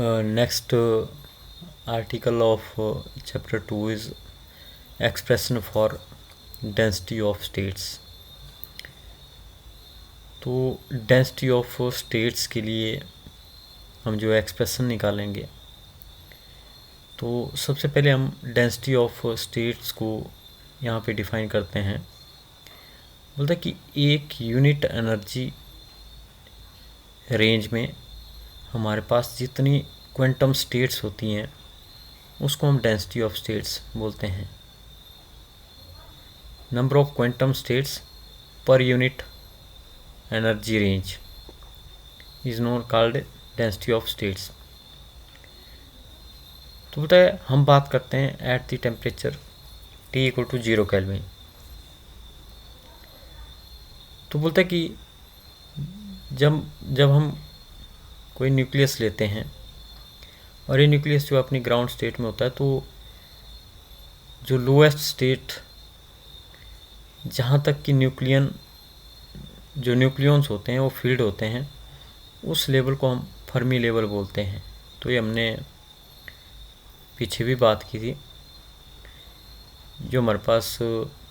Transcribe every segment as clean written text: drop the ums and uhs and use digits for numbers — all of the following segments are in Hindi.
Next article of chapter 2 is expression for density of states. तो डेंसिटी ऑफ स्टेट्स के लिए हम जो एक्सप्रेशन निकालेंगे, तो सबसे पहले हम डेंसिटी ऑफ स्टेट्स को यहाँ पे डिफाइन करते हैं। बोलता है कि एक यूनिट एनर्जी रेंज में हमारे पास जितनी क्वांटम स्टेट्स होती हैं उसको हम डेंसिटी ऑफ स्टेट्स बोलते हैं। Number of quantum states per unit energy range is known called density of states. तो बोलता है हम बात करते हैं at the temperature T equal to 0 kelvin. तो बोलता है कि जब हम कोई न्यूक्लियस लेते हैं और ये न्यूक्लियस जो अपनी ग्राउंड स्टेट में होता है, तो जो लोएस्ट स्टेट जहाँ तक कि न्यूक्लियंस होते हैं वो फील्ड होते हैं, उस लेवल को हम फर्मी लेवल बोलते हैं। तो ये हमने पीछे भी बात की थी। जो हमारे पास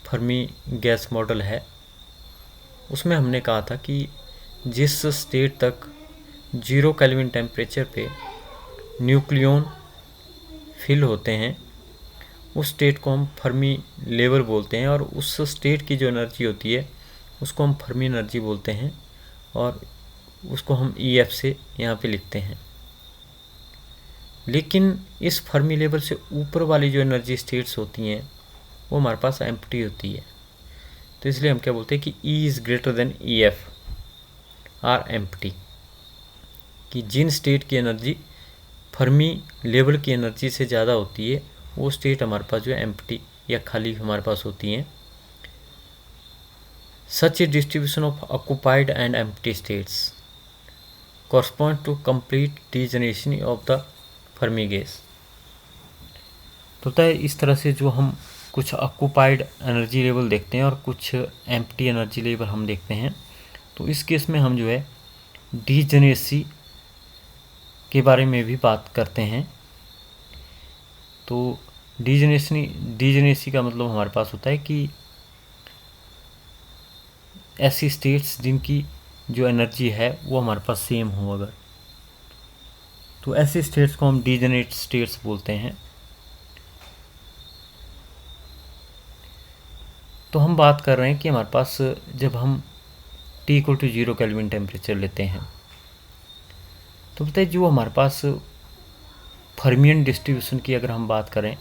फर्मी गैस मॉडल है उसमें हमने कहा था कि जिस स्टेट तक 0 केल्विन टेम्परेचर पे न्यूक्लियन फिल होते हैं उस स्टेट को हम फर्मी लेवल बोलते हैं, और उस स्टेट की जो एनर्जी होती है उसको हम फर्मी एनर्जी बोलते हैं, और उसको हम EF से यहाँ पे लिखते हैं। लेकिन इस फर्मी लेवल से ऊपर वाली जो एनर्जी स्टेट्स होती हैं वो हमारे पास एम्प्टी होती है। तो इसलिए हम क्या बोलते हैं कि E is greater than EF are empty, कि जिन स्टेट की एनर्जी फर्मी लेवल की एनर्जी से ज़्यादा होती है वो स्टेट हमारे पास जो है एम्प्टी या खाली हमारे पास होती हैं। Such a distribution of occupied and empty states correspond to complete degeneration of the Fermi gas. तो होता है इस तरह से जो हम कुछ ऑक्यूपाइड एनर्जी लेवल देखते हैं और कुछ एम्प्टी एनर्जी लेवल हम देखते हैं, तो इस केस में हम जो है डीजनरेसी के बारे में भी बात करते हैं। तो डीजनरेसी का मतलब हमारे पास होता है कि ऐसी स्टेट्स जिनकी जो एनर्जी है वो हमारे पास सेम हो अगर, तो ऐसी स्टेट्स को हम डीजनरेट स्टेट्स बोलते हैं। तो हम बात कर रहे हैं कि हमारे पास जब हम T equal to 0 kelvin temperature लेते हैं, तो बताइए जो हमारे पास फर्मियन डिस्ट्रीब्यूशन की अगर हम बात करें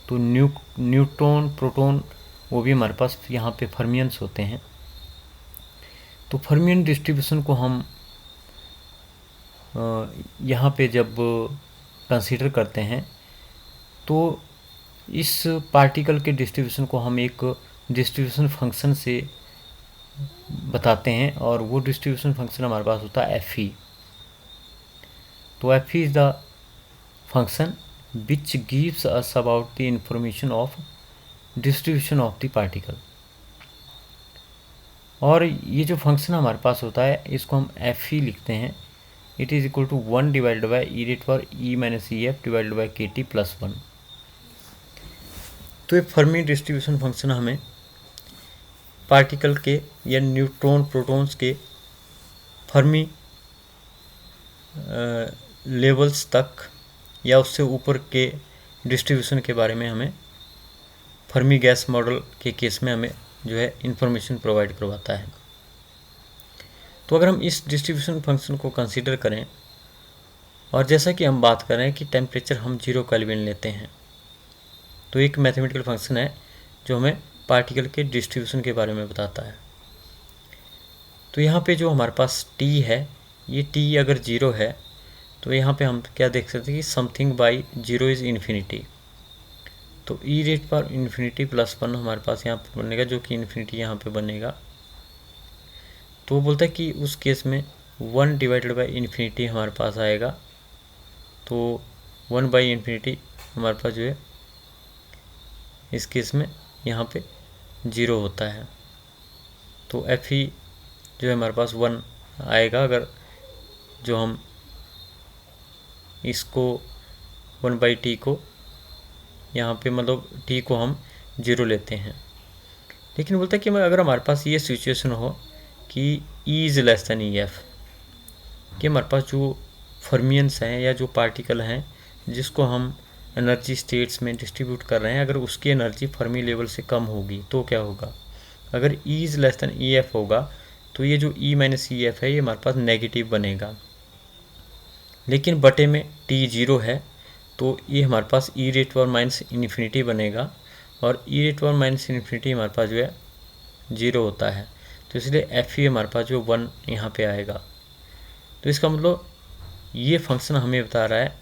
तो न्यूट्रॉन प्रोटॉन वो भी हमारे पास यहाँ पे फर्मियंस होते हैं। तो फर्मियन डिस्ट्रीब्यूशन को हम यहाँ पे जब कंसीडर करते हैं तो इस पार्टिकल के डिस्ट्रीब्यूशन को हम एक डिस्ट्रीब्यूशन फंक्शन से बताते हैं, और वो डिस्ट्रीब्यूशन फंक्शन हमारे पास होता है FE। तो FE is the function which gives us about the information of distribution of the particle. और ये जो फंक्शन हमारे पास होता है इसको हम FE लिखते हैं। It is equal to 1 divided by e⁻ divided by KT plus 1। तो ये फर्मी डिस्ट्रीब्यूशन फंक्शन हमें पार्टिकल के या न्यूट्रॉन प्रोटॉन्स के फर्मी लेवल्स तक या उससे ऊपर के डिस्ट्रीब्यूशन के बारे में हमें फर्मी गैस मॉडल के केस में हमें जो है इंफॉर्मेशन प्रोवाइड करवाता है। तो अगर हम इस डिस्ट्रीब्यूशन फंक्शन को कंसीडर करें, और जैसा कि हम बात कर रहे हैं कि टेम्परेचर हम 0 केल्विन लेते हैं, तो एक मैथमेटिकल फंक्शन है जो हमें पार्टिकल के डिस्ट्रीब्यूशन के बारे में बताता है। तो यहाँ पे जो हमारे पास T है, ये T अगर 0 है तो यहाँ पे हम क्या देख सकते हैं कि समथिंग बाई 0 इज़ इन्फिनिटी। तो e⁻∞ प्लस 1 हमारे पास यहाँ पे बनेगा, जो कि इन्फिनिटी यहाँ पे बनेगा। तो वो बोलता है कि उस केस में 1 डिवाइडेड बाई इन्फिनिटी हमारे पास आएगा। तो 1 बाई इन्फिनिटी हमारे पास जो है इस केस में यहाँ पे 0 होता है। तो FE जो है हमारे पास 1 आएगा अगर जो हम इसको 1/t को यहाँ पे मतलब t को हम 0 लेते हैं। लेकिन बोलता है कि अगर हमारे पास ये सिचुएशन हो कि E is less than EF, कि हमारे पास जो फर्मियंस हैं या जो पार्टिकल हैं जिसको हम एनर्जी स्टेट्स में डिस्ट्रीब्यूट कर रहे हैं, अगर उसकी एनर्जी फर्मी लेवल से कम होगी तो क्या होगा। अगर E is less than EF होगा तो ये जो E माइनस EF है ये हमारे पास नेगेटिव बनेगा। लेकिन बटे में T 0 है तो ये हमारे पास e rate power minus infinity बनेगा, और e rate power minus infinity हमारे पास जो है 0 होता है, तो इसलिए एफ ई हमारे पास जो 1 यहाँ पे आएगा। तो इसका मतलब ये फंक्शन हमें बता रहा है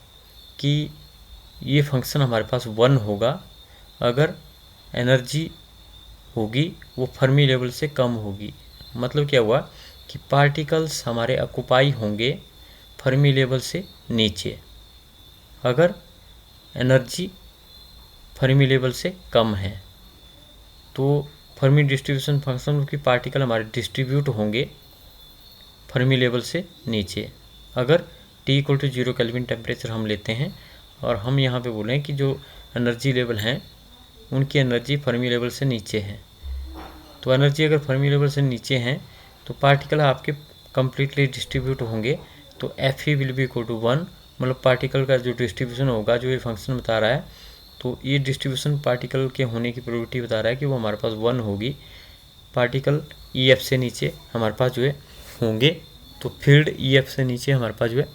कि ये फंक्शन हमारे पास 1 होगा अगर एनर्जी होगी वो फर्मी लेवल से कम होगी। मतलब क्या हुआ कि पार्टिकल्स हमारे ऑक्युपाई होंगे फर्मी लेवल से नीचे अगर एनर्जी फर्मी लेवल से कम है। तो फर्मी डिस्ट्रीब्यूशन फंक्शन की पार्टिकल हमारे डिस्ट्रीब्यूट होंगे फर्मी लेवल से नीचे अगर T equal to 0 kelvin temperature हम लेते हैं, और हम यहाँ पे बोलें कि जो एनर्जी लेवल हैं उनकी एनर्जी फर्मी लेवल से नीचे है। तो एनर्जी अगर फर्मी लेवल से नीचे हैं तो पार्टिकल आपके कम्प्लीटली डिस्ट्रीब्यूट होंगे, तो F E will be equal to 1, मतलब पार्टिकल का जो डिस्ट्रीब्यूशन होगा जो ये फंक्शन बता रहा है, तो ये डिस्ट्रीब्यूशन पार्टिकल के होने की प्रोबेबिलिटी बता रहा है कि वो हमारे पास 1 होगी। पार्टिकल ई एफ से नीचे हमारे पास जो है होंगे, तो फील्ड ई एफ से नीचे हमारे पास जो है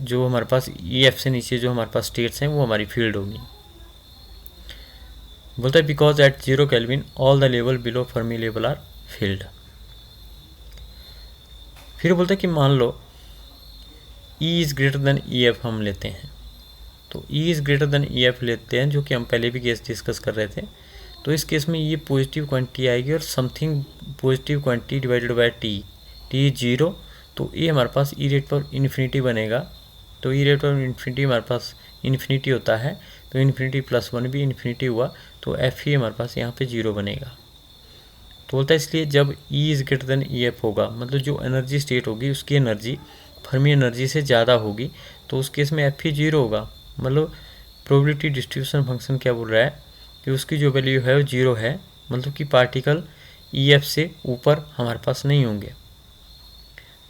जो हमारे पास ई एफ से नीचे जो हमारे पास स्टेट्स हैं वो हमारी फील्ड होगी। बोलता है because at 0 kelvin all the level below Fermi level are filled. फिर बोलता है कि मान लो E is greater than E F हम लेते हैं, तो E is greater than E F लेते हैं जो कि हम पहले भी केस डिस्कस कर रहे थे। तो इस केस में ये पॉजिटिव क्वांटिटी आएगी और something positive quantity divided by T 0, तो ये हमारे पास E रेट पर इन्फिनिटी बनेगा। तो E रेट पर इन्फिनिटी हमारे पास इन्फिनिटी होता है, तो इन्फिनिटी प्लस 1 भी इन्फिनिटी हुआ, तो एफ ही हमारे पास यहाँ पे 0 बनेगा। तो बोलता है इसलिए जब E is greater than E F होगा, मतलब जो एनर्जी स्टेट होगी उसकी एनर्जी फर्मी एनर्जी से ज़्यादा होगी, तो उस केस में एफ ही 0 होगा। मतलब प्रोबेबिलिटी डिस्ट्रीब्यूशन फंक्शन क्या बोल रहा है कि उसकी जो वैल्यू है वो 0 है, मतलब कि पार्टिकल ई एफ से ऊपर हमारे पास नहीं होंगे।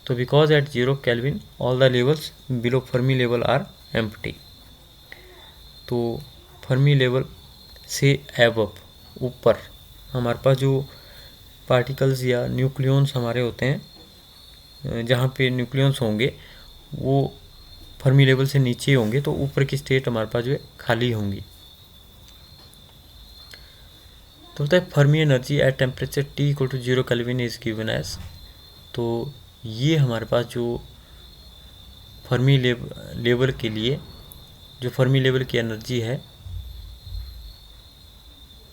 तो because at 0 kelvin all the levels below Fermi level are empty. तो फर्मी लेवल से एबव ऊपर हमारे पास जो पार्टिकल्स या न्यूक्लियॉन्स हमारे होते हैं, जहाँ पे न्यूक्लियॉन्स होंगे वो फर्मी लेवल से नीचे होंगे, तो ऊपर की स्टेट हमारे पास जो है खाली होंगी। तो होता है Fermi energy at temperature T equal to 0 kelvin is given as. तो ये हमारे पास जो फर्मी लेवल के लिए जो फर्मी लेवल की एनर्जी है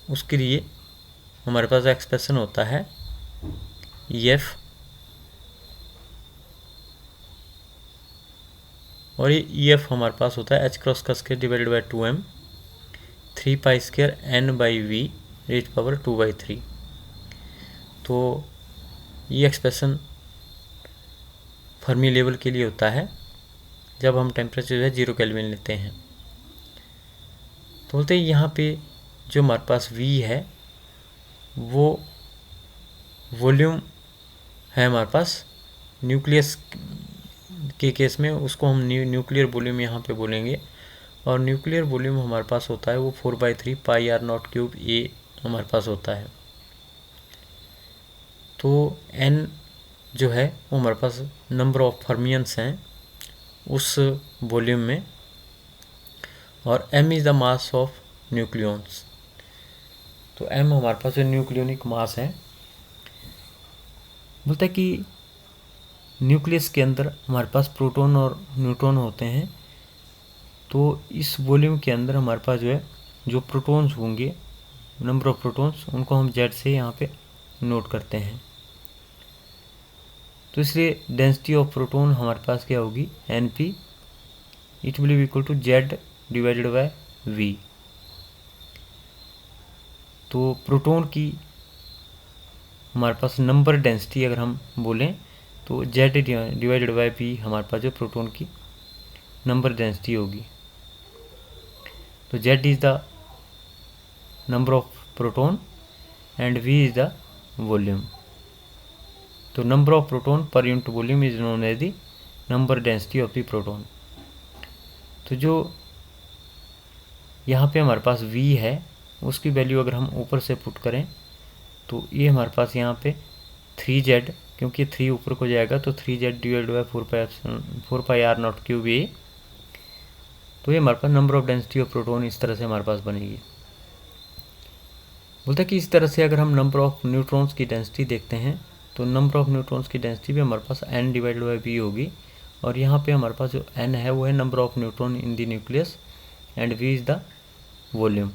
उसके लिए हमारे पास एक्सप्रेशन होता है EF, और ये EF हमारे पास होता है h क्रॉस का square divided by 2m 3 pi square n by v raise power 2/3। तो ये एक्सप्रेशन फर्मी लेवल के लिए होता है जब हम टेम्परेचर जो है 0 केल्विन लेते हैं। तो बोलते हैं यहाँ पे जो हमारे पास V है वो वॉल्यूम है हमारे पास न्यूक्लियस के केस में, उसको हम न्यूक्लियर वॉल्यूम यहाँ पे बोलेंगे, और न्यूक्लियर वॉल्यूम हमारे पास होता है वो 4/3 पाई आर नॉट क्यूब A हमारे पास होता है। तो N जो है वो हमारे पास नंबर ऑफ फर्मियंस हैं उस वॉल्यूम में, और M is the mass of nucleons. तो M हमारे पास जो न्यूक्लियोनिक मास है। बोलता है कि न्यूक्लियस के अंदर हमारे पास प्रोटॉन और न्यूट्रॉन होते हैं, तो इस वॉल्यूम के अंदर हमारे पास जो है जो प्रोटॉन्स होंगे, नंबर ऑफ प्रोटॉन्स, उनको हम Z से यहाँ पे नोट करते हैं। तो इसलिए डेंसिटी ऑफ प्रोटॉन हमारे पास क्या होगी NP, it will be equal to Z divided by V। तो प्रोटॉन की हमारे पास नंबर डेंसिटी अगर हम बोलें तो जेड डिवाइडेड बाई वी हमारे पास जो प्रोटॉन की नंबर डेंसिटी होगी। तो Z is the number of proton and V is the volume. तो number of proton per unit volume is known as the number density of the proton. तो जो यहाँ पे हमारे पास v है उसकी वैल्यू अगर हम ऊपर से पुट करें तो ये हमारे पास यहाँ पे 3z, क्योंकि 3 ऊपर को जाएगा तो 3z divide by 4πr0³ a। तो ये हमारे पास number of density of proton इस तरह से हमारे पास बनेगी। बोलता है कि इस तरह से अगर हम नंबर ऑफ न्यूट्रॉन्स की डेंसिटी देखते हैं तो नंबर ऑफ न्यूट्रॉन्स की डेंसिटी भी हमारे पास n डिवाइड बाई v होगी। और यहाँ पे हमारे पास जो n है वो है number of neutron in the nucleus and v is the volume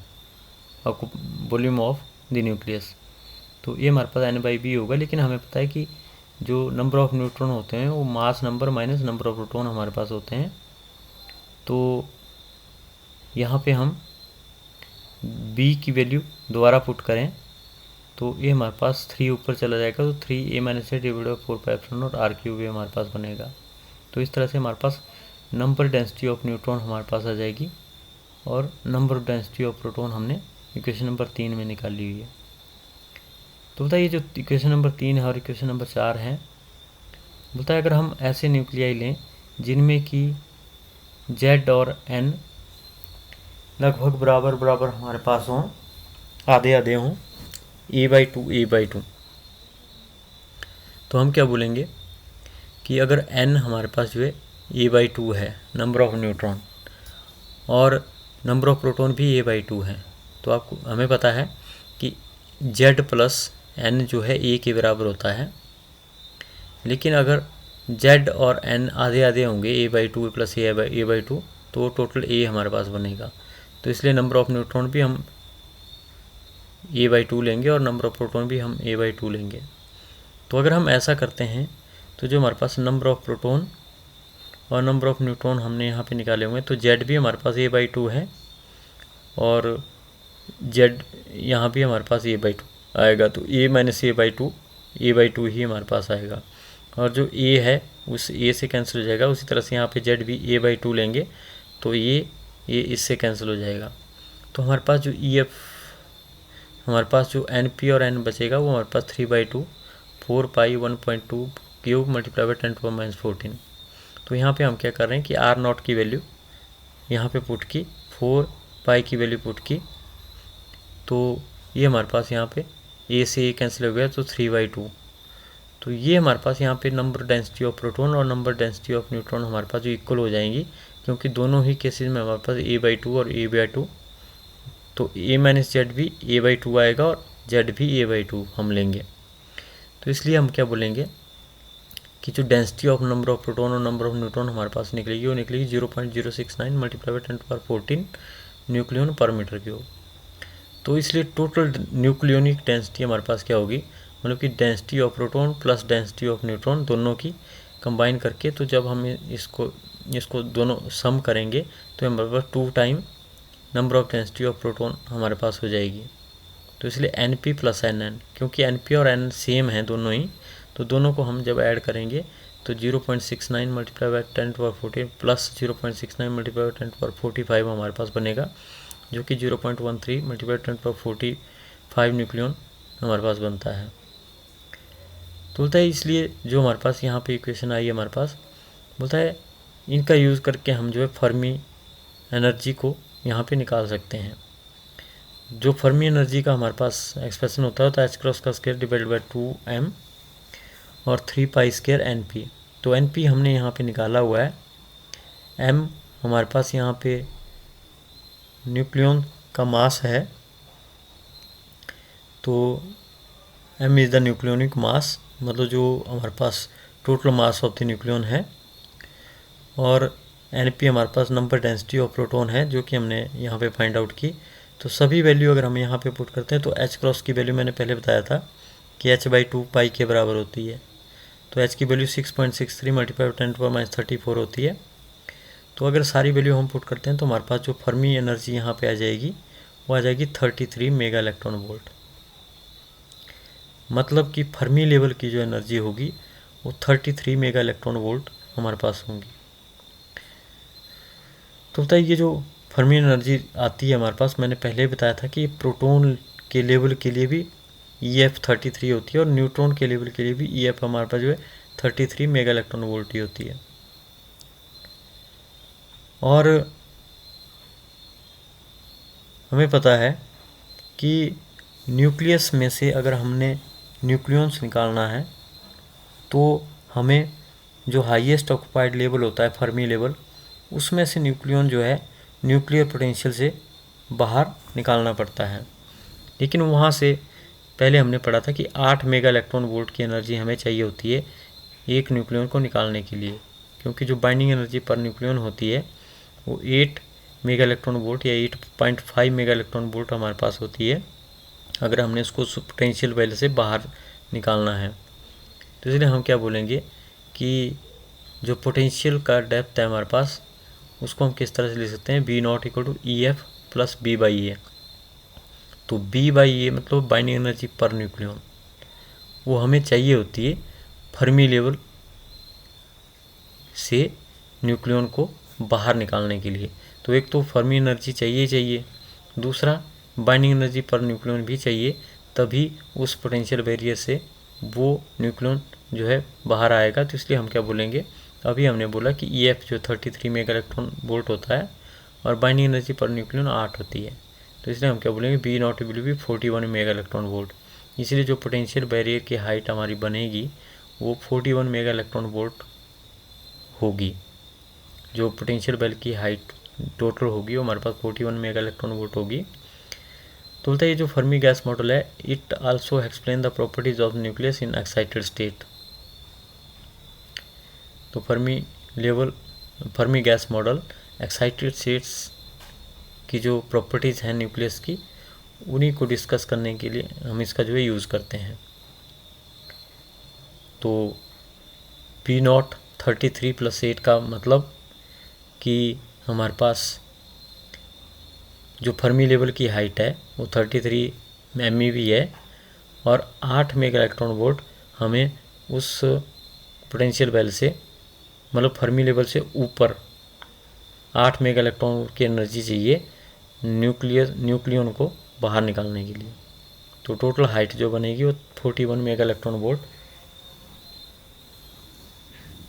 of the nucleus. तो ये हमारे पास n बाई v होगा। लेकिन हमें पता है कि जो नंबर ऑफ न्यूट्रॉन होते हैं वो mass number minus number of proton हमारे पास होते हैं। तो यहाँ पे हम b की वैल्यू दोबारा पुट करें तो ये हमारे पास 3 ऊपर चला जाएगा तो 3a minus a divide by 4π r³ हमारे पास बनेगा। तो इस तरह से हमारे पास नंबर डेंसिटी ऑफ न्यूट्रॉन हमारे पास आ जाएगी और number of density of proton हमने इक्वेशन नंबर 3 में निकाल ली हुई है। तो बताइए जो इक्वेशन नंबर 3 है और इक्वेशन नंबर 4 है, बोलता है अगर हम ऐसे न्यूक्लियाई लें जिनमें कि z और n लगभग बराबर बराबर हमारे पास हों, आधे आधे हों, a/2 तो हम क्या बोलेंगे कि अगर n हमारे पास जो है a/2 है नंबर ऑफ न्यूट्रॉन और नंबर ऑफ प्रोटॉन भी a/2 है, तो आपको हमें पता है कि z प्लस n जो है a के बराबर होता है। लेकिन अगर z और n आधे आधे होंगे a/2 प्लस a/2 तो टोटल a हमारे पास बनेगा। तो इसलिए नंबर ऑफ न्यूट्रॉन भी हम a/2 लेंगे और नंबर ऑफ प्रोटॉन भी हम a/2 लेंगे। तो अगर हम ऐसा करते हैं तो जो हमारे पास नंबर ऑफ प्रोटॉन और नंबर ऑफ न्यूट्रॉन हमने यहाँ पे निकाले हुए हैं तो z भी हमारे पास a/2 है और z यहाँ भी हमारे पास a/2 आएगा। तो a माइनस a/2 ही हमारे पास आएगा और जो a है उस a से कैंसिल हो जाएगा। उसी तरह से यहाँ पे z भी a/2 लेंगे तो ये इससे कैंसिल हो जाएगा। तो हमारे पास जो EF हमारे पास जो NP और N बचेगा वो हमारे पास 3/2 4π1.2³ मल्टीप्लाई बाई 10⁻14। तो यहाँ पे हम क्या कर रहे हैं कि R0 की वैल्यू यहाँ पे पुट की, 4π की वैल्यू पुट की, तो ये हमारे पास यहाँ पे a से a कैंसिल हो गया तो 3/2। तो ये हमारे पास यहाँ पे नंबर डेंसिटी ऑफ प्रोटॉन और नंबर डेंसिटी ऑफ न्यूट्रॉन हमारे पास जो इक्वल हो जाएंगी, क्योंकि दोनों ही केसेस में हमारे पास a/2 और a/2, तो a माइनस जेड भी a/2 आएगा और z भी a/2 हम लेंगे। तो इसलिए हम क्या बोलेंगे कि जो density of number of proton और नंबर ऑफ न्यूट्रॉन हमारे पास निकलेगी वो निकलेगी 0.069 मल्टीप्लाई बाई 10⁻14 न्यूक्लियन पर मीटर क्यूब। तो इसलिए टोटल न्यूक्लियोनिक डेंसिटी हमारे पास क्या होगी, मतलब कि density of proton plus density of neutron दोनों की कंबाइन करके, तो जब हम इसको दोनों सम करेंगे तो हमारे पास 2 time number of density of proton हमारे पास हो जाएगी। तो इसलिए NP प्लस NN, क्योंकि NP और N सेम हैं दोनों ही, तो दोनों को हम जब ऐड करेंगे तो 0.69 multiply by 10⁻14 plus 0.69 multiply by 10⁻45 हमारे पास बनेगा, जो कि 0.13 मल्टीप्लाई 10⁻45 न्यूक्लियन हमारे पास बनता है। तो बोलता है इसलिए जो हमारे पास यहाँ पे इक्वेशन आई है हमारे पास, बोलता है इनका यूज़ करके हम जो है फर्मी एनर्जी को यहाँ पे निकाल सकते हैं। जो फर्मी एनर्जी का हमारे पास एक्सप्रेशन होता है तो h क्रॉस का स्क्वायर डिवाइड बाई 2m और 3π² NP। तो NP हमने यहाँ पे निकाला हुआ है, m हमारे पास यहाँ पे न्यूक्लियन का मास है, तो m is the nucleonic mass, मतलब जो हमारे पास total mass of the nucleon है, और NP हमारे पास नंबर डेंसिटी ऑफ प्रोटॉन है जो कि हमने यहाँ पे फाइंड आउट की। तो सभी वैल्यू अगर हम यहाँ पे पुट करते हैं तो h क्रॉस की वैल्यू मैंने पहले बताया था कि h/2π के बराबर होती है। तो h की वैल्यू 6.63 मल्टीप्लाई 10⁻34 होती है। तो अगर सारी वैल्यू हम पुट करते हैं तो हमारे पास जो फर्मी एनर्जी यहाँ पे आ जाएगी वो आ जाएगी 33 मेगा इलेक्ट्रॉन वोल्ट। मतलब कि फर्मी लेवल की जो एनर्जी होगी वो 33 मेगा इलेक्ट्रॉन वोल्ट हमारे पास होंगी। तो बताइए ये जो फर्मी एनर्जी आती है हमारे पास, मैंने पहले बताया था कि प्रोटॉन के लेवल के लिए भी EF 33 होती है और न्यूट्रॉन के लेवल के लिए भी EF हमारे पास जो है 33 मेगा इलेक्ट्रॉन वोल्ट ही होती है। और हमें पता है कि न्यूक्लियस में से अगर हमने न्यूक्लियॉन्स निकालना है तो हमें जो हाईएस्ट ऑक्यूपाइड लेवल होता है फर्मी लेवल, उसमें से न्यूक्लियॉन जो है न्यूक्लियर पोटेंशियल से बाहर निकालना पड़ता है। लेकिन वहाँ से पहले हमने पढ़ा था कि 8 मेगा इलेक्ट्रॉन वोल्ट की एनर्जी हमें चाहिए होती है एक न्यूक्लियॉन को निकालने के लिए, क्योंकि जो बाइंडिंग एनर्जी पर न्यूक्लियॉन होती है वो 8 मेगा इलेक्ट्रॉन वोल्ट या 8.5 मेगा इलेक्ट्रॉन वोल्ट हमारे पास होती है अगर हमने उसको पोटेंशियल वैल्यू से बाहर निकालना है। तो इसलिए हम क्या बोलेंगे कि जो पोटेंशियल का डेप्थ है हमारे पास, उसको हम किस तरह से लिख सकते हैं, B0 = EF + B/A। तो B/A मतलब बाइंडिंग एनर्जी पर न्यूक्लियॉन, वो हमें चाहिए होती है फर्मी लेवल से न्यूक्लियॉन को बाहर निकालने के लिए। तो एक तो फर्मी एनर्जी चाहिए, दूसरा बाइंडिंग एनर्जी पर न्यूक्लियॉन भी चाहिए, तभी उस पोटेंशियल बैरियर से वो न्यूक्लियॉन जो है बाहर आएगा। तो इसलिए हम क्या बोलेंगे, अभी हमने बोला कि EF जो 33 मेगा इलेक्ट्रॉन वोल्ट होता है और बाइंडिंग एनर्जी पर न्यूक्लियॉन 8 होती है। तो इसलिए हम क्या बोलेंगे, B0 will be 41 mega electron volt. इसलिए जो पोटेंशियल बैरियर की हाइट हमारी बनेगी वो 41 मेगा इलेक्ट्रॉन वोल्ट होगी। जो पोटेंशियल बेल की हाइट टोटल होगी वो हमारे पास 41 मेगा इलेक्ट्रॉन वोल्ट होगी। तो बोलता है ये जो फर्मी गैस मॉडल है, it also explain the properties of nucleus in excited state. तो Fermi gas model excited states की जो प्रॉपर्टीज़ हैं न्यूक्लियस की, उन्हीं को डिस्कस करने के लिए हम इसका जो है यूज़ करते हैं। तो B0 33 + 8 का मतलब कि हमारे पास जो फर्मी लेवल की हाइट है वो 33 MeV है और 8 मेगा इलेक्ट्रॉन वोल्ट हमें उस पोटेंशियल बेल से, मतलब फर्मी लेवल से ऊपर 8 मेगा इलेक्ट्रॉन की एनर्जी चाहिए न्यूक्लियन को बाहर निकालने के लिए। तो टोटल हाइट जो बनेगी वो 41 mega electron volt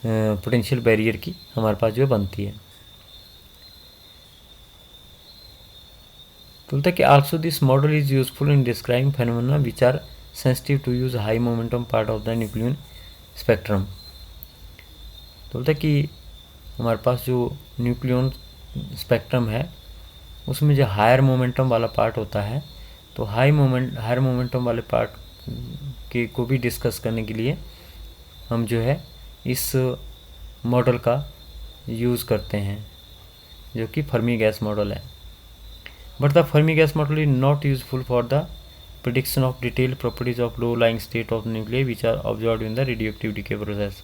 potential barrier की हमारे पास जो बनती है। तो बोलता है कि also this model is useful in describing phenomena which are sensitive to use high momentum part of the nucleon spectrum. तो बोलता है कि हमारे पास जो न्यूक्लियन स्पेक्ट्रम है उसमें जो हायर मोमेंटम वाला पार्ट होता है, तो हायर मोमेंटम वाले पार्ट के को भी डिस्कस करने के लिए हम जो है इस मॉडल का यूज़ करते हैं जो कि फर्मी गैस मॉडल है। But the Fermi gas model is not useful for the prediction of detailed properties of low lying state of nuclei which are observed in the radioactive decay process.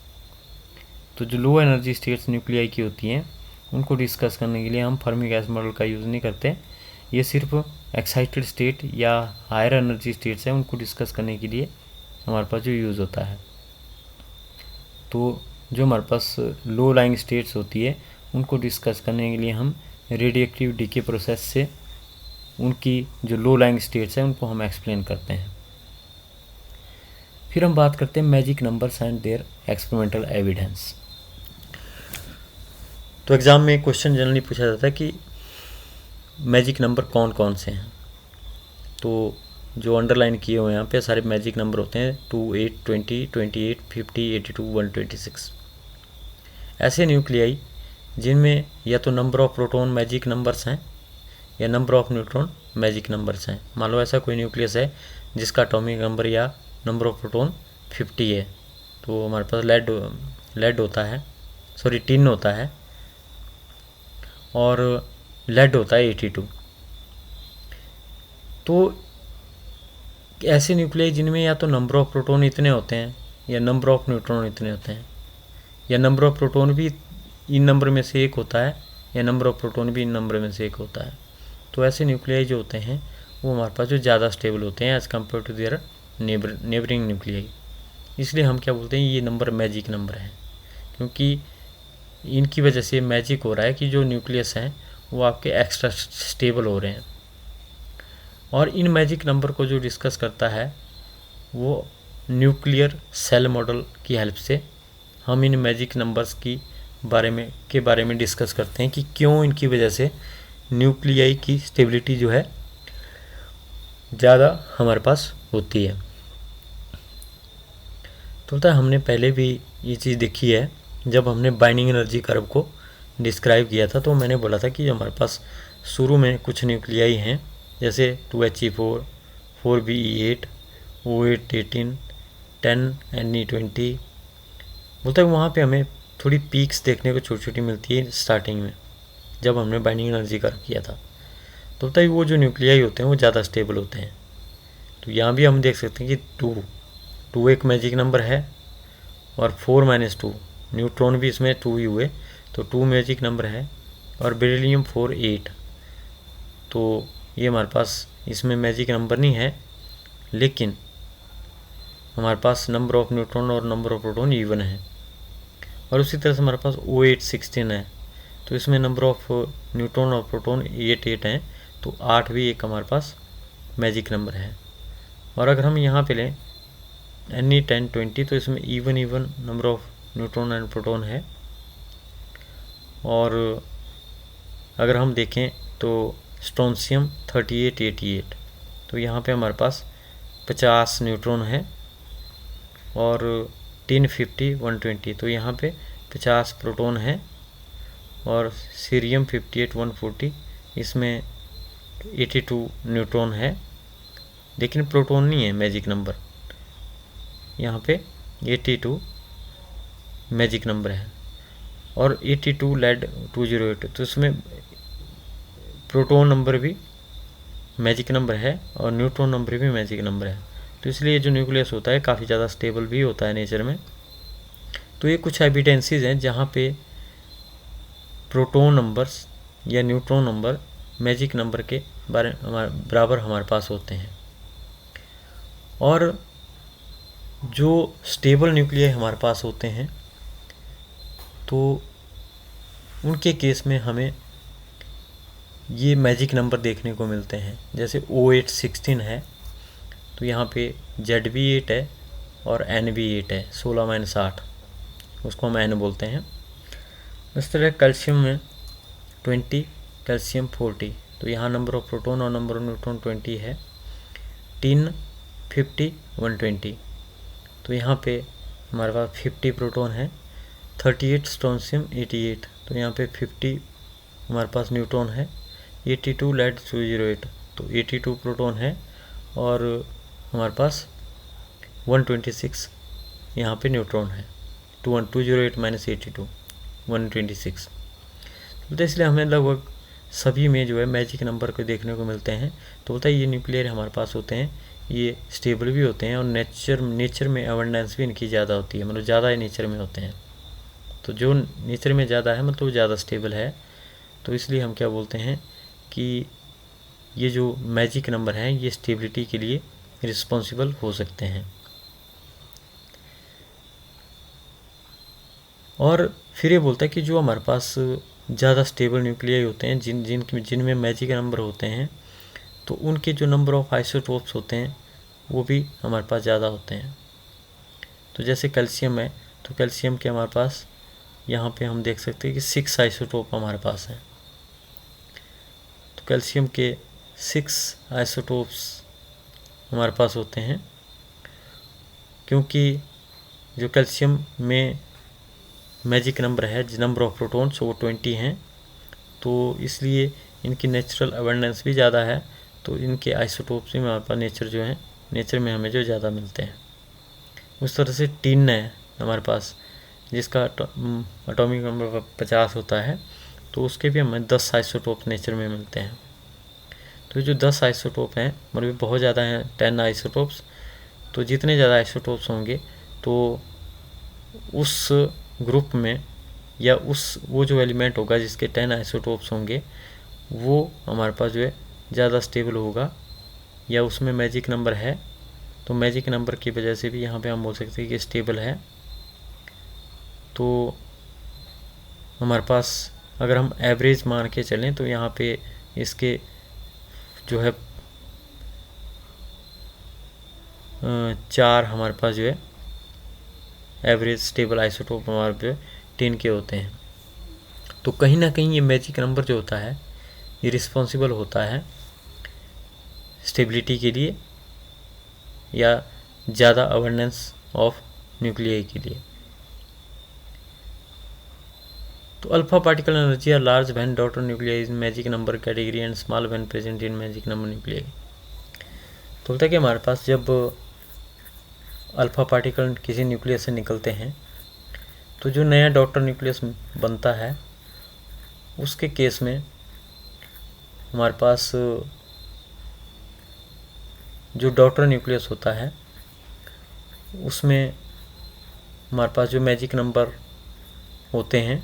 तो जो लो एनर्जी स्टेट्स न्यूक्लियाई की होती हैं उनको डिस्कस करने के लिए हम फर्मी गैस मॉडल का यूज़ नहीं करते। ये सिर्फ एक्साइटेड स्टेट या हायर एनर्जी स्टेट्स हैं उनको डिस्कस करने के लिए हमारे पास जो यूज़ होता है। तो जो हमारे पास लो लाइंग स्टेट्स होती है उनको डिस्कस करने के लिए हम रेडियोएक्टिव डीके प्रोसेस से उनकी जो लो लाइंग स्टेट्स हैं उनको हम एक्सप्लेन करते हैं। फिर हम बात करते हैं magic numbers and their experimental evidence. तो एग्ज़ाम में क्वेश्चन जनरली पूछा जाता है कि मैजिक नंबर कौन कौन से हैं। तो जो अंडरलाइन किए हुए हैं यहाँ पे सारे मैजिक नंबर होते हैं 2, 8, 20, 28, 50, 82, 126। ऐसे न्यूक्लियाई जिनमें या तो number of proton magic numbers हैं या number of neutron magic numbers हैं। मान लो ऐसा कोई न्यूक्लियस है जिसका एटॉमिक नंबर या नंबर ऑफ प्रोटॉन 50 है, तो हमारे पास लेड होता है, सॉरी टिन होता है और लेड होता है 82। तो ऐसे न्यूक्लियाई जिनमें या तो नंबर ऑफ प्रोटॉन इतने होते हैं या नंबर ऑफ न्यूट्रॉन इतने होते हैं, या नंबर ऑफ प्रोटॉन भी इन नंबर में से एक होता है या नंबर ऑफ प्रोटॉन भी इन नंबर में से एक होता है। तो ऐसे न्यूक्लियाई जो होते हैं वो हमारे पास जो ज़्यादा स्टेबल होते हैं as compare to their neighbouring nuclei. इसलिए हम क्या बोलते हैं, ये नंबर मैजिक नंबर है, क्योंकि इनकी वजह से मैजिक हो रहा है कि जो न्यूक्लियस हैं वो आपके एक्स्ट्रा स्टेबल हो रहे हैं। और इन मैजिक नंबर को जो डिस्कस करता है वो न्यूक्लियर सेल मॉडल की हेल्प से हम इन मैजिक नंबर्स की बारे में डिस्कस करते हैं कि क्यों इनकी वजह से न्यूक्लियाई की स्टेबिलिटी जो है ज़्यादा हमारे पास होती है। तो हमने पहले भी ये चीज़ देखी है, जब हमने बाइंडिंग एनर्जी कर्व को डिस्क्राइब किया था तो मैंने बोला था कि हमारे पास शुरू में कुछ न्यूक्लियाई हैं, जैसे 2He4, 4Be8, O818, 10Ne20। बोलता है वहाँ पे हमें थोड़ी पीक्स देखने को छोटी छोटी मिलती है स्टार्टिंग में, जब हमने बाइंडिंग एनर्जी कर्व किया था। तो बोलता है वो जो न्यूक्लियाई होते हैं वो ज़्यादा स्टेबल होते हैं। तो यहाँ भी हम देख सकते हैं कि 2 एक मैजिक नंबर है और 4-2 न्यूट्रॉन भी इसमें 2 ही हुए, तो 2 मैजिक नंबर है। और बेरिलियम 4 8, तो ये हमारे पास इसमें मैजिक नंबर नहीं है, लेकिन हमारे पास नंबर ऑफ न्यूट्रॉन और नंबर ऑफ प्रोटॉन इवन है। और उसी तरह से हमारे पास O816 है, तो इसमें नंबर ऑफ न्यूट्रॉन और प्रोटॉन 8 हैं, तो 8 भी एक हमारे पास मैजिक नंबर है। और अगर हम यहाँ पे लें Ne1020, तो इसमें even number of neutron and proton है। और अगर हम देखें तो स्ट्रोंशियम 3888, तो यहाँ पे हमारे पास 50 न्यूट्रॉन है और 1050-120, तो यहाँ पे 50 प्रोटॉन है। और सीरियम 58-140, इसमें 82 न्यूट्रॉन है, लेकिन प्रोटॉन नहीं है मैजिक नंबर, यहाँ पे 82 मैजिक नंबर है। और 82 लेड 208, तो इसमें प्रोटॉन नंबर भी मैजिक नंबर है और न्यूट्रॉन नंबर भी मैजिक नंबर है। तो इसलिए जो न्यूक्लियस होता है काफ़ी ज़्यादा स्टेबल भी होता है नेचर में। तो ये कुछ एविडेंसेस हैं जहाँ पे प्रोटॉन नंबर्स या न्यूट्रॉन नंबर मैजिक नंबर के बराबर हमारे पास होते हैं। और जो स्टेबल न्यूक्लियाई हमारे पास होते हैं तो उनके केस में हमें ये मैजिक नंबर देखने को मिलते हैं। जैसे O816 है, तो यहाँ पे ZB8 है और NB8 है, 16-8, उसको हम N बोलते हैं। इस तरह कैल्शियम में 20, कैल्शियम 40, तो यहाँ नंबर ऑफ प्रोटॉन और नंबर ऑफ न्यूट्रॉन 20 है। 10, 50, 120, तो यहाँ पे हमारे पास 50 प्रोटॉन है। 38 स्ट्रोंशियम 88, तो यहाँ पे 50 हमारे पास न्यूट्रॉन है। 82 लेड 208, तो 82 प्रोटॉन है और हमारे पास 126 यहाँ पे न्यूट्रॉन है। 208 - 82, 126। तो इसलिए हमें लगभग सभी में जो है मैजिक नंबर को देखने को मिलते हैं। तो होता है ये न्यूक्लियर हमारे पास होते हैं, ये स्टेबल भी होते हैं और नेचर में अबंडेंस भी इनकी ज़्यादा होती है, मतलब ज़्यादा नेचर में होते हैं। तो जो नेचर में ज़्यादा है मतलब ज़्यादा स्टेबल है, तो इसलिए हम क्या बोलते हैं कि ये जो मैजिक नंबर हैं ये स्टेबिलिटी के लिए रिस्पॉन्सिबल हो सकते हैं। और फिर ये बोलता है कि जो हमारे पास ज़्यादा स्टेबल न्यूक्लियाई होते हैं जिनमें मैजिक नंबर होते हैं, तो उनके जो नंबर ऑफ आइसोटोप्स होते हैं वो भी हमारे पास ज़्यादा होते हैं। तो जैसे कैल्शियम है, तो कैल्शियम के हमारे पास यहाँ पे हम देख सकते हैं कि 6 आइसोटोप हमारे पास हैं। तो कैल्शियम के 6 आइसोटोप्स हमारे पास होते हैं, क्योंकि जो कैल्शियम में मैजिक नंबर है नंबर ऑफ प्रोटॉन्स वो 20 हैं, तो इसलिए इनकी नेचुरल अबंडेंस भी ज़्यादा है, तो इनके आइसोटोप्स भी हमारे पास नेचर में हमें जो ज़्यादा मिलते हैं। उस तरह से टिन है हमारे पास, जिसका एटॉमिक नंबर 50 होता है, तो उसके भी हमें 10 आइसोटोप नेचर में मिलते हैं। तो जो 10 आइसोटोप हैं मतलब बहुत ज़्यादा हैं, 10 आइसोटोप्स। तो जितने ज़्यादा आइसोटोप्स होंगे तो उस ग्रुप में या वो जो एलिमेंट होगा जिसके 10 आइसोटोप्स होंगे वो हमारे पास जो है ज़्यादा स्टेबल होगा, या उसमें मैजिक नंबर है तो मैजिक नंबर की वजह से भी यहाँ पे हम बोल सकते हैं कि स्टेबल है। तो हमारे पास अगर हम एवरेज मान के चलें तो यहाँ पे इसके जो है 4 हमारे पास जो है एवरेज स्टेबल आइसोटोप हमारे जो है 10 के होते हैं। तो कहीं ना कहीं ये मैजिक नंबर जो होता है ये रिस्पॉन्सिबल होता है स्टेबिलिटी के लिए या ज़्यादा अबंडेंस ऑफ न्यूक्लियाई के लिए। तो alpha particle energy are large when daughter nuclei is magic number category and small when present in magic number nuclei. तो बोलता है कि हमारे पास जब अल्फा पार्टिकल किसी न्यूक्लियस से निकलते हैं तो जो नया डॉटर न्यूक्लियस बनता है उसके केस में हमारे पास जो डॉटर न्यूक्लियस होता है उसमें हमारे पास जो मैजिक नंबर होते हैं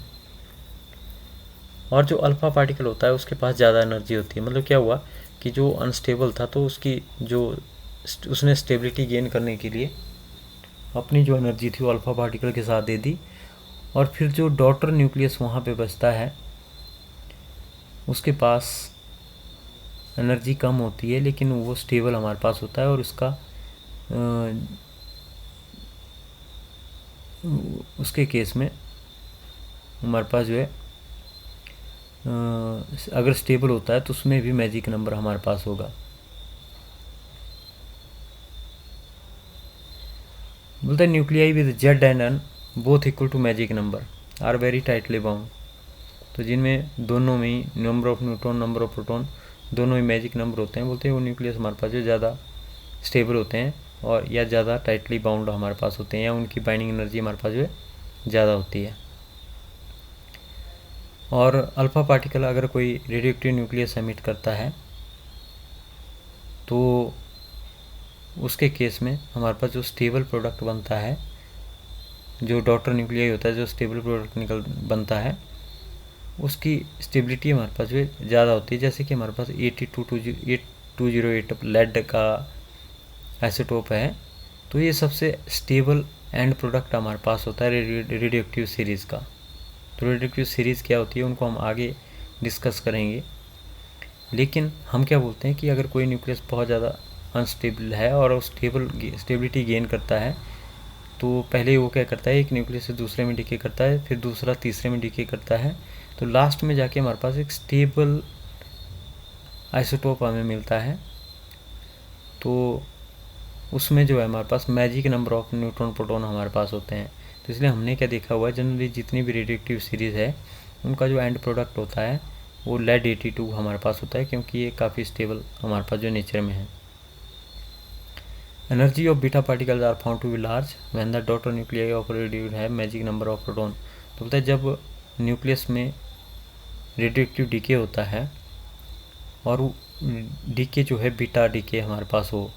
और जो अल्फ़ा पार्टिकल होता है उसके पास ज़्यादा एनर्जी होती है। मतलब क्या हुआ कि जो अनस्टेबल था तो उसने स्टेबिलिटी गेन करने के लिए अपनी जो एनर्जी थी वो अल्फ़ा पार्टिकल के साथ दे दी, और फिर जो डॉटर न्यूक्लियस वहाँ पे बचता है उसके पास एनर्जी कम होती है लेकिन वो स्टेबल हमारे पास होता है, और उसके केस में हमारे पास जो है अगर स्टेबल होता है तो उसमें भी मैजिक नंबर हमारे पास होगा। बोलते हैं nuclei with Z and N both equal to magic number are very tightly bound. तो जिनमें दोनों में ही number of neutron number of proton दोनों ही मैजिक नंबर होते हैं, बोलते हैं वो न्यूक्लियस हमारे पास जो ज़्यादा स्टेबल होते हैं और या ज़्यादा टाइटली बाउंड हमारे पास होते हैं, या उनकी बाइंडिंग एनर्जी हमारे पास जो है ज़्यादा होती है। और अल्फ़ा पार्टिकल अगर कोई रेडियोएक्टिव न्यूक्लियस एमिट करता है तो उसके केस में हमारे पास जो स्टेबल प्रोडक्ट बनता है, जो डॉटर न्यूक्लियाई होता है जो स्टेबल प्रोडक्ट बनता है, उसकी स्टेबिलिटी हमारे पास जो है ज़्यादा होती है। जैसे कि हमारे पास 8208 लेड का आइसोटोप है, तो ये सबसे स्टेबल एंड प्रोडक्ट हमारे पास होता है रेडियोएक्टिव सीरीज़ का। तो रेडियोएक्टिव सीरीज़ क्या होती है उनको हम आगे डिस्कस करेंगे, लेकिन हम क्या बोलते हैं कि अगर कोई न्यूक्लियस बहुत ज़्यादा अनस्टेबल है और स्टेबिलिटी गेन करता है तो पहले वो क्या करता है, एक न्यूक्लियस से दूसरे में डिके करता है, फिर दूसरा तीसरे में डिके करता है, तो लास्ट में जाके हमारे पास एक स्टेबल आइसोटोप हमें मिलता है। तो उसमें जो है हमारे पास magic number of neutron proton हमारे पास होते हैं। तो इसलिए हमने क्या देखा हुआ है, जनरली जितनी भी रेडियोएक्टिव सीरीज़ है उनका जो एंड प्रोडक्ट होता है वो लेड 82 हमारे पास होता है, क्योंकि ये काफ़ी स्टेबल हमारे पास जो नेचर में है। Energy of beta particles are found to be large when the daughter nuclei of radio है मैजिक नंबर ऑफ प्रोटॉन। तो बोलता है जब न्यूक्लियस में रेडियोएक्टिव डीके होता है और डीके जो है बीटा डीके हमारे पास हो,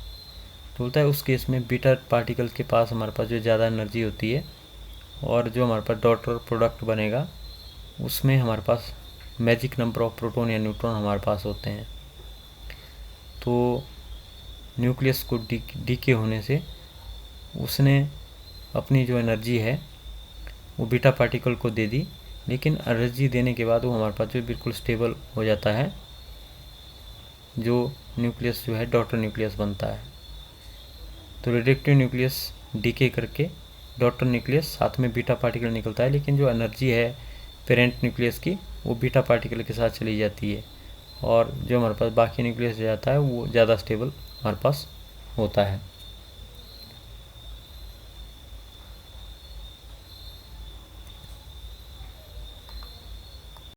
तो बोलता है उस केस में बीटा पार्टिकल के पास हमारे पास जो ज़्यादा एनर्जी होती है, और जो हमारे पास डॉटर प्रोडक्ट बनेगा उसमें हमारे पास मैजिक नंबर ऑफ प्रोटॉन या न्यूट्रॉन हमारे पास होते हैं। तो न्यूक्लियस को डीके होने से उसने अपनी जो एनर्जी है वो बीटा पार्टिकल को दे दी, लेकिन एनर्जी देने के बाद वो हमारे पास जो बिल्कुल स्टेबल हो जाता है, जो न्यूक्लियस जो है डॉटर न्यूक्लियस बनता है। तो रेडियोएक्टिव न्यूक्लियस डीके करके डॉटर न्यूक्लियस साथ में बीटा पार्टिकल निकलता है, लेकिन जो एनर्जी है पेरेंट न्यूक्लियस की वो बीटा पार्टिकल के साथ चली जाती है, और जो हमारे पास बाकी न्यूक्लियस जाता है वो ज़्यादा स्टेबल हमारे पास होता है।